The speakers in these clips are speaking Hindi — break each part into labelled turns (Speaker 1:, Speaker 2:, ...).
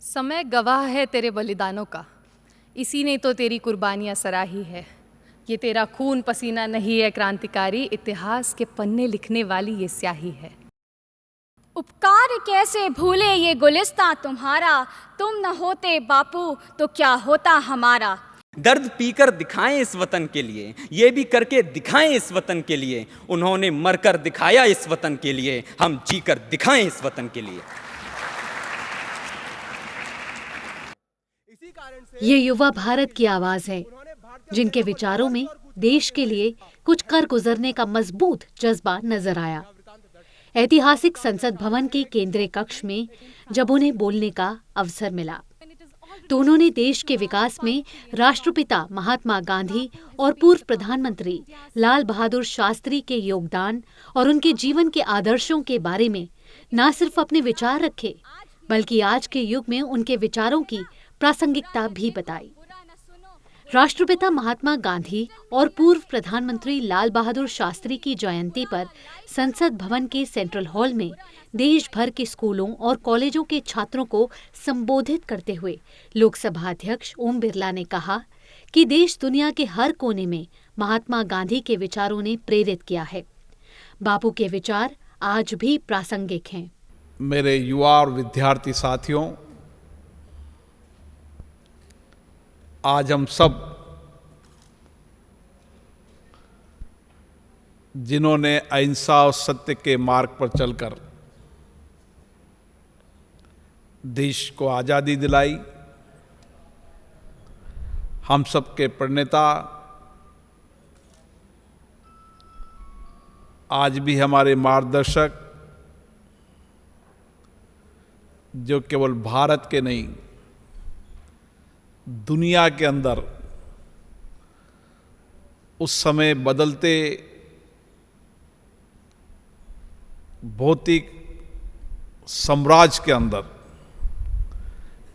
Speaker 1: समय गवाह है तेरे बलिदानों का, इसी ने तो तेरी कुर्बानियाँ सराही है। ये तेरा खून पसीना नहीं है क्रांतिकारी, इतिहास के पन्ने लिखने वाली ये स्याही है।
Speaker 2: उपकार कैसे भूले ये गुलिस्तां तुम्हारा, तुम न होते बापू तो क्या होता हमारा।
Speaker 3: दर्द पीकर दिखाएं इस वतन के लिए, ये भी करके दिखाएं इस वतन के लिए। उन्होंने मरकर दिखाया इस वतन के लिए, हम जीकर दिखाएं इस वतन के लिए।
Speaker 4: ये युवा भारत की आवाज है, जिनके विचारों में देश के लिए कुछ कर गुजरने का मजबूत जज्बा नजर आया। ऐतिहासिक संसद भवन के केंद्रीय कक्ष में जब उन्हें बोलने का अवसर मिला तो उन्होंने देश के विकास में राष्ट्रपिता महात्मा गांधी और पूर्व प्रधानमंत्री लाल बहादुर शास्त्री के योगदान और उनके जीवन के आदर्शों के बारे में न सिर्फ अपने विचार रखे, बल्कि आज के युग में उनके विचारों की प्रासंगिकता भी बताई। राष्ट्रपिता महात्मा गांधी और पूर्व प्रधानमंत्री लाल बहादुर शास्त्री की जयंती पर संसद भवन के सेंट्रल हॉल में देश भर के स्कूलों और कॉलेजों के छात्रों को संबोधित करते हुए लोकसभा अध्यक्ष ओम बिरला ने कहा कि देश दुनिया के हर कोने में महात्मा गांधी के विचारों ने प्रेरित किया है। बापू के विचार आज भी प्रासंगिक हैं।
Speaker 5: मेरे युवा और विद्यार्थी साथियों, आज हम सब जिन्होंने अहिंसा और सत्य के मार्ग पर चलकर देश को आज़ादी दिलाई, हम सब के प्रणेता आज भी हमारे मार्गदर्शक, जो केवल भारत के नहीं दुनिया के अंदर उस समय बदलते भौतिक साम्राज्य के अंदर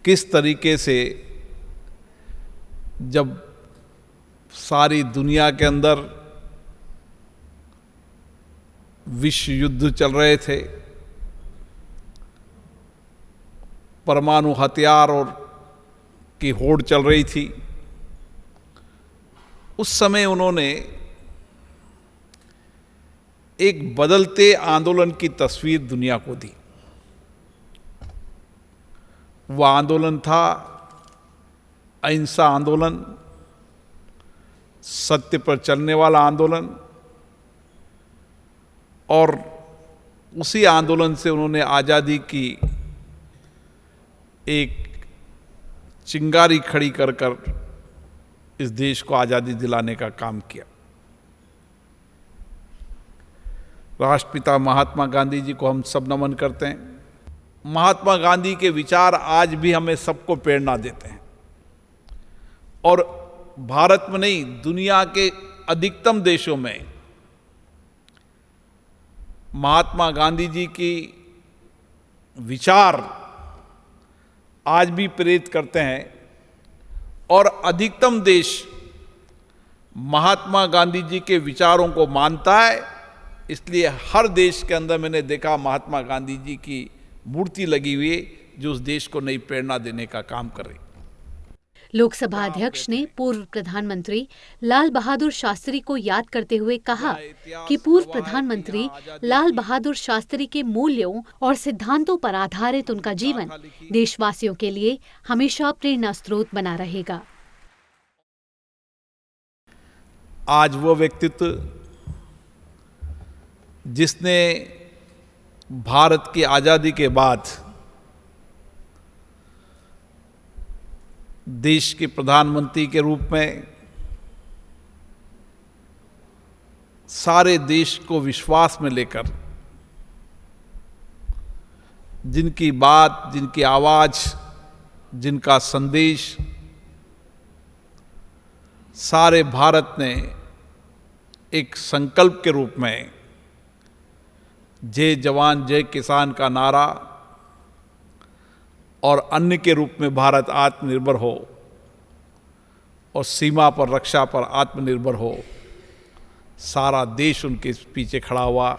Speaker 5: किस तरीके से, जब सारी दुनिया के अंदर विश्व युद्ध चल रहे थे, परमाणु हथियार और की होड़ चल रही थी, उस समय उन्होंने एक बदलते आंदोलन की तस्वीर दुनिया को दी। वह आंदोलन था अहिंसा आंदोलन, सत्य पर चलने वाला आंदोलन, और उसी आंदोलन से उन्होंने आज़ादी की एक चिंगारी खड़ी कर कर इस देश को आज़ादी दिलाने का काम किया। राष्ट्रपिता महात्मा गांधी जी को हम सब नमन करते हैं। महात्मा गांधी के विचार आज भी हमें सबको प्रेरणा देते हैं, और भारत में नहीं, दुनिया के अधिकतम देशों में महात्मा गांधी जी की विचार आज भी प्रेरित करते हैं, और अधिकतम देश महात्मा गांधी जी के विचारों को मानता है। इसलिए हर देश के अंदर मैंने देखा महात्मा गांधी जी की मूर्ति लगी हुई है, जो उस देश को नई प्रेरणा देने का काम कर रही।
Speaker 4: लोकसभा अध्यक्ष ने पूर्व प्रधानमंत्री लाल बहादुर शास्त्री को याद करते हुए कहा कि पूर्व प्रधानमंत्री लाल बहादुर शास्त्री के मूल्यों और सिद्धांतों पर आधारित उनका जीवन देशवासियों के लिए हमेशा प्रेरणा स्रोत बना रहेगा।
Speaker 5: आज वो व्यक्तित्व जिसने भारत की आज़ादी के बाद देश के प्रधानमंत्री के रूप में सारे देश को विश्वास में लेकर, जिनकी बात, जिनकी आवाज, जिनका संदेश सारे भारत ने एक संकल्प के रूप में जय जवान जय किसान का नारा और अन्न के रूप में भारत आत्मनिर्भर हो और सीमा पर रक्षा पर आत्मनिर्भर हो, सारा देश उनके पीछे खड़ा हुआ।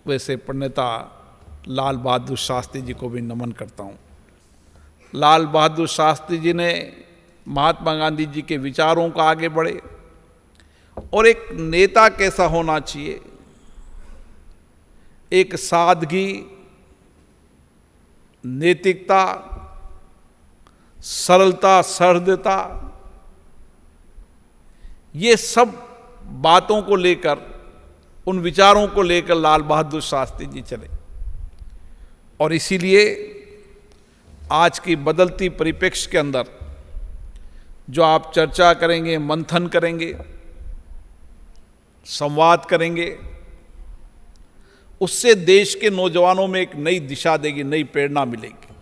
Speaker 5: वैसे प्रणेता लाल बहादुर शास्त्री जी को भी नमन करता हूँ। लाल बहादुर शास्त्री जी ने महात्मा गांधी जी के विचारों को आगे बढ़े। और एक नेता कैसा होना चाहिए, एक सादगी, नैतिकता, सरलता, सहृदयता, ये सब बातों को लेकर, उन विचारों को लेकर लाल बहादुर शास्त्री जी चले। और इसीलिए आज की बदलती परिप्रेक्ष्य के अंदर जो आप चर्चा करेंगे, मंथन करेंगे, संवाद करेंगे, उससे देश के नौजवानों में एक नई दिशा देगी, नई प्रेरणा मिलेगी।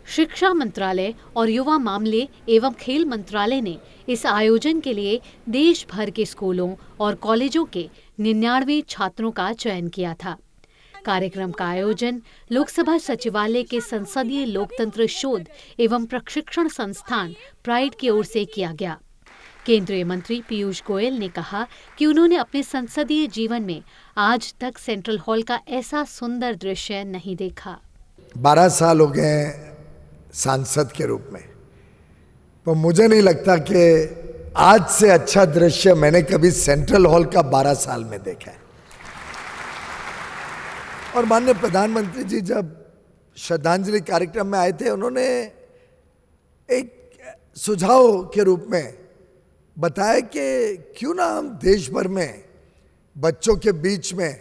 Speaker 4: शिक्षा मंत्रालय और युवा मामले एवं खेल मंत्रालय ने इस आयोजन के लिए देश भर के स्कूलों और कॉलेजों के 99 छात्रों का चयन किया था। कार्यक्रम का आयोजन लोकसभा सचिवालय के संसदीय लोकतंत्र शोध एवं प्रशिक्षण संस्थान प्राइड की ओर से किया गया। केंद्रीय मंत्री पीयूष गोयल ने कहा कि उन्होंने अपने संसदीय जीवन में आज तक सेंट्रल हॉल का ऐसा सुंदर दृश्य नहीं देखा।
Speaker 6: 12 साल हो गए सांसद के रूप में, तो मुझे नहीं लगता कि आज से अच्छा दृश्य मैंने कभी सेंट्रल हॉल का 12 साल में देखा है। और माननीय प्रधानमंत्री जी जब श्रद्धांजलि कार्यक्रम में आए थे, उन्होंने एक सुझाव के रूप में बताया कि क्यों ना हम देश भर में बच्चों के बीच में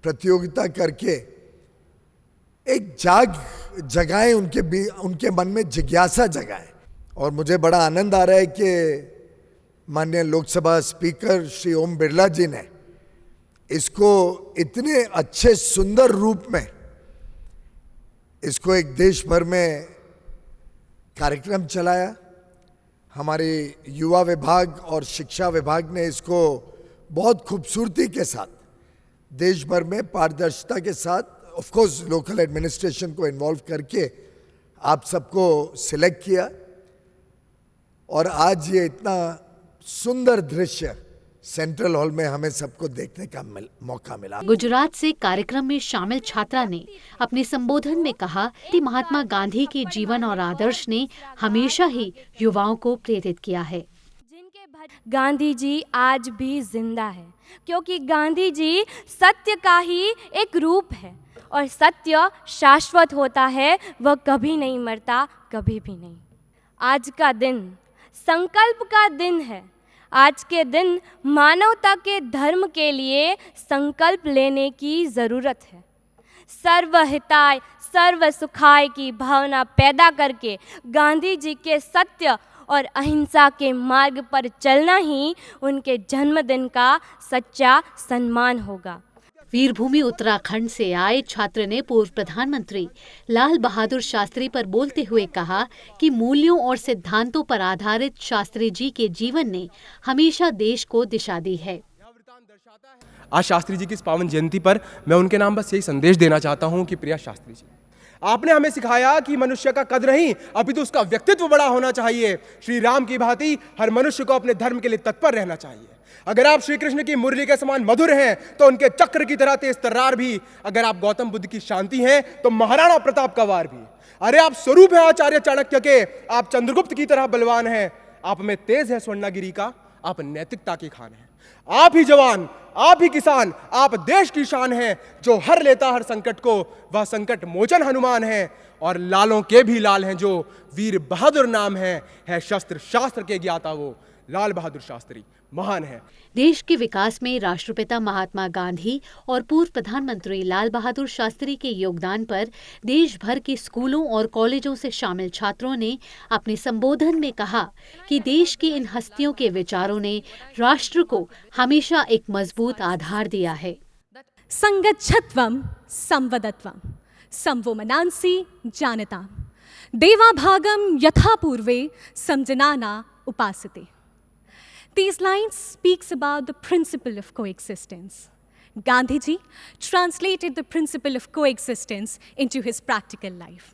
Speaker 6: प्रतियोगिता करके एक जगाएं, उनके मन में जिज्ञासा जगाएं। और मुझे बड़ा आनंद आ रहा है कि माननीय लोकसभा स्पीकर श्री ओम बिरला जी ने इसको इतने अच्छे सुंदर रूप में इसको एक देश भर में कार्यक्रम चलाया। हमारे युवा विभाग और शिक्षा विभाग ने इसको बहुत खूबसूरती के साथ देश भर में पारदर्शिता के साथ, ऑफ कोर्स लोकल एडमिनिस्ट्रेशन को इन्वॉल्व करके आप सबको सिलेक्ट किया। और आज ये इतना सुंदर दृश्य सेंट्रल हॉल में हमें सबको देखने का मौका मिला।
Speaker 4: गुजरात से कार्यक्रम में शामिल छात्रा ने अपने संबोधन में कहा कि महात्मा गांधी के जीवन और आदर्श ने हमेशा ही युवाओं को प्रेरित किया है।
Speaker 7: गांधी जी आज भी जिंदा है, क्योंकि गांधी जी सत्य का ही एक रूप है और सत्य शाश्वत होता है, वह कभी नहीं मरता, कभी भी नहीं। आज का दिन संकल्प का दिन है। आज के दिन मानवता के धर्म के लिए संकल्प लेने की ज़रूरत है। सर्वहिताय सर्व सुखाय की भावना पैदा करके गांधी जी के सत्य और अहिंसा के मार्ग पर चलना ही उनके जन्मदिन का सच्चा सम्मान होगा।
Speaker 4: वीरभूमि उत्तराखंड से आए छात्र ने पूर्व प्रधानमंत्री लाल बहादुर शास्त्री पर बोलते हुए कहा कि मूल्यों और सिद्धांतों पर आधारित शास्त्री जी के जीवन ने हमेशा देश को दिशा दी है।
Speaker 8: आज शास्त्री जी की इस पावन जयंती पर मैं उनके नाम बस यही संदेश देना चाहता हूं कि प्रिय शास्त्री जी, आपने हमें सिखाया कि मनुष्य का कद नहीं, अपितु उसका व्यक्तित्व बड़ा होना चाहिए। श्री राम की भांति हर मनुष्य को अपने धर्म के लिए तत्पर रहना चाहिए। अगर आप श्री कृष्ण की मुरली के समान मधुर हैं तो उनके चक्र की तरह तेज तर्रार भी। अगर आप गौतम बुद्ध की शांति हैं तो महाराणा प्रताप का वार भी। अरे आप स्वरूप है आचार्य चाणक्य के, आप चंद्रगुप्त की तरह बलवान हैं। आप में तेज है स्वर्णगिरी का, आप नैतिकता की खान हैं। आप ही जवान, आप ही किसान, आप देश की शान हैं। जो हर लेता हर संकट को, वह संकट मोचन हनुमान है। और लालों के भी लाल हैं जो वीर बहादुर नाम है शस्त्र शास्त्र के ज्ञाता वो लाल बहादुर शास्त्री महान है।
Speaker 4: देश के विकास में राष्ट्रपिता महात्मा गांधी और पूर्व प्रधानमंत्री लाल बहादुर शास्त्री के योगदान पर देश भर के स्कूलों और कॉलेजों से शामिल छात्रों ने अपने संबोधन में कहा कि देश की इन हस्तियों के विचारों ने राष्ट्र को हमेशा एक मजबूत आधार दिया है।
Speaker 9: संगच्छत्वम संवदत्वम संवोमनांसि जानताम देवाभागम यथा पूर्वे समजनाना उपासते। These lines speaks about the principle of coexistence. Gandhi ji translated the principle of coexistence into his practical life.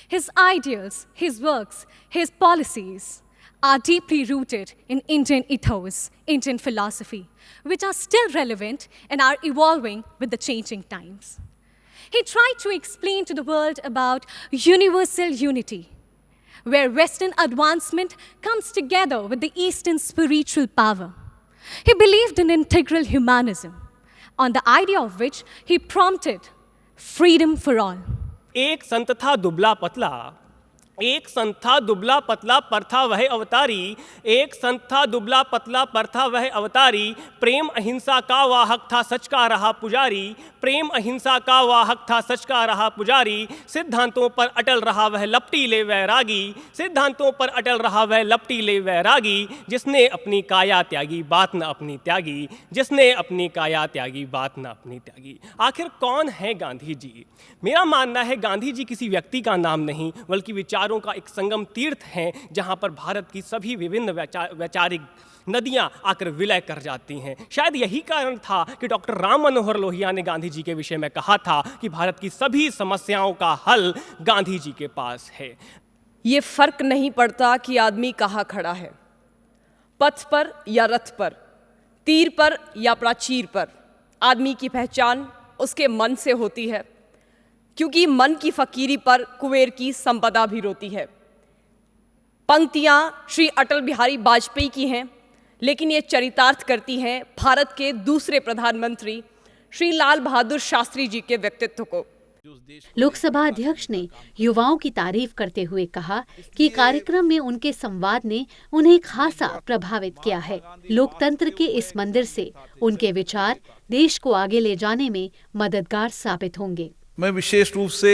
Speaker 9: His ideals, his works, his policies are deeply rooted in Indian ethos, Indian philosophy, which are still relevant and are evolving with the changing times. He tried to explain to the world about universal unity, where Western advancement comes together with the Eastern spiritual power. He believed in integral humanism, on the idea of which he prompted freedom for all.
Speaker 10: एक संत था दुबला पतला, एक संत था दुबला पतला पर था वह अवतारी, एक संत था दुबला पतला पर था वह अवतारी, प्रेम अहिंसा का वाहक था सच का रहा पुजारी, प्रेम अहिंसा का वाहक था सच का रहा पुजारी, सिद्धांतों पर अटल रहा वह लपटीले वैरागी, सिद्धांतों पर अटल रहा वह लपटीले वैरागी, जिसने अपनी काया त्यागी बात न अपनी त्यागी, जिसने अपनी काया त्यागी बात न अपनी त्यागी। आखिर कौन है गांधी जी? मेरा मानना है गांधी जी किसी व्यक्ति का नाम नहीं बल्कि विचारों का एक संगम तीर्थ है, जहां पर भारत की सभी विभिन्न वैचारिक नदियां आकर विलय कर जाती हैं। शायद यही कारण था कि डॉक्टर राम मनोहर लोहिया ने गांधी जी के विषय में कहा था कि भारत की सभी समस्याओं का हल गांधी जी के पास है।
Speaker 11: ये फर्क नहीं पड़ता कि आदमी कहाँ खड़ा है, पथ पर या रथ पर, तीर पर या प्राचीर पर, आदमी की पहचान उसके मन से होती है, क्योंकि मन की फकीरी पर कुबेर की संपदा भी रोती है। पंक्तियां श्री अटल बिहारी वाजपेयी की हैं, लेकिन ये चरितार्थ करती हैं भारत के दूसरे प्रधानमंत्री श्री लाल बहादुर शास्त्री जी के व्यक्तित्व को।
Speaker 4: लोकसभा अध्यक्ष ने युवाओं की तारीफ करते हुए कहा कि कार्यक्रम में उनके संवाद ने उन्हें खासा प्रभावित किया है। लोकतंत्र के इस मंदिर से उनके विचार देश को आगे ले जाने में मददगार साबित होंगे।
Speaker 5: मैं विशेष रूप से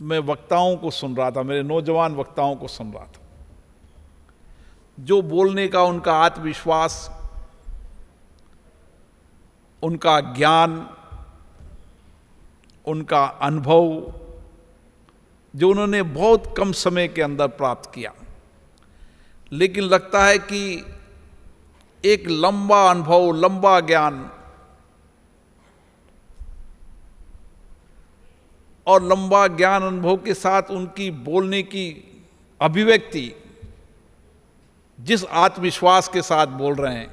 Speaker 5: मैं वक्ताओं को सुन रहा था, मेरे नौजवान वक्ताओं को सुन रहा था, जो बोलने का उनका आत्मविश्वास, उनका ज्ञान, उनका अनुभव, जो उन्होंने बहुत कम समय के अंदर प्राप्त किया। लेकिन लगता है कि एक लंबा अनुभव, लंबा ज्ञान और लंबा ज्ञान अनुभव के साथ उनकी बोलने की अभिव्यक्ति, जिस आत्मविश्वास के साथ बोल रहे हैं,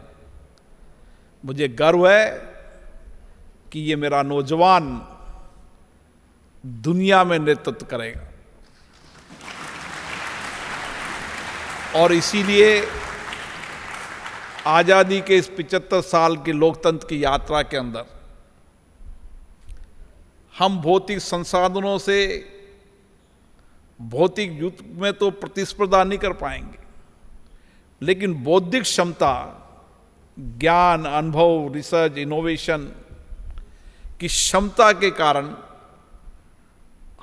Speaker 5: मुझे गर्व है कि ये मेरा नौजवान दुनिया में नेतृत्व करेगा। और इसीलिए आजादी के इस 75 साल के लोकतंत्र की यात्रा के अंदर हम भौतिक संसाधनों से भौतिक युद्ध में तो प्रतिस्पर्धा नहीं कर पाएंगे, लेकिन बौद्धिक क्षमता, ज्ञान, अनुभव, रिसर्च, इनोवेशन की क्षमता के कारण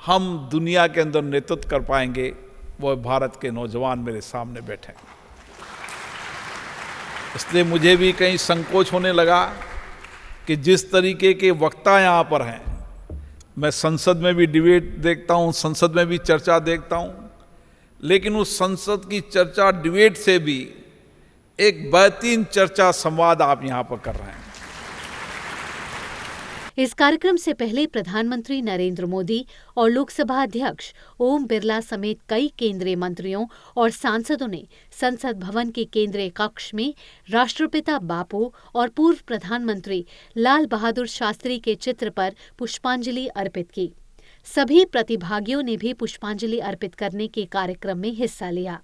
Speaker 5: हम दुनिया के अंदर नेतृत्व कर पाएंगे। वह भारत के नौजवान मेरे सामने बैठे हैं। इसलिए मुझे भी कहीं संकोच होने लगा कि जिस तरीके के वक्ता यहाँ पर हैं, मैं संसद में भी डिबेट देखता हूँ, संसद में भी चर्चा देखता हूँ, लेकिन उस संसद की चर्चा डिबेट से भी एक बेहतरीन चर्चा संवाद आप यहाँ पर कर रहे हैं।
Speaker 4: इस कार्यक्रम से पहले प्रधानमंत्री नरेंद्र मोदी और लोकसभा अध्यक्ष ओम बिरला समेत कई केंद्रीय मंत्रियों और सांसदों ने संसद भवन के केंद्रीय कक्ष में राष्ट्रपिता बापू और पूर्व प्रधानमंत्री लाल बहादुर शास्त्री के चित्र पर पुष्पांजलि अर्पित की। सभी प्रतिभागियों ने भी पुष्पांजलि अर्पित करने के कार्यक्रम में हिस्सा लिया।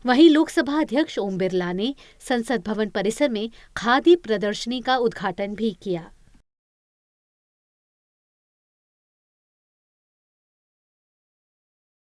Speaker 4: वहीं लोकसभा अध्यक्ष ओम बिरला ने संसद भवन परिसर में खादी प्रदर्शनी का उद्घाटन भी किया।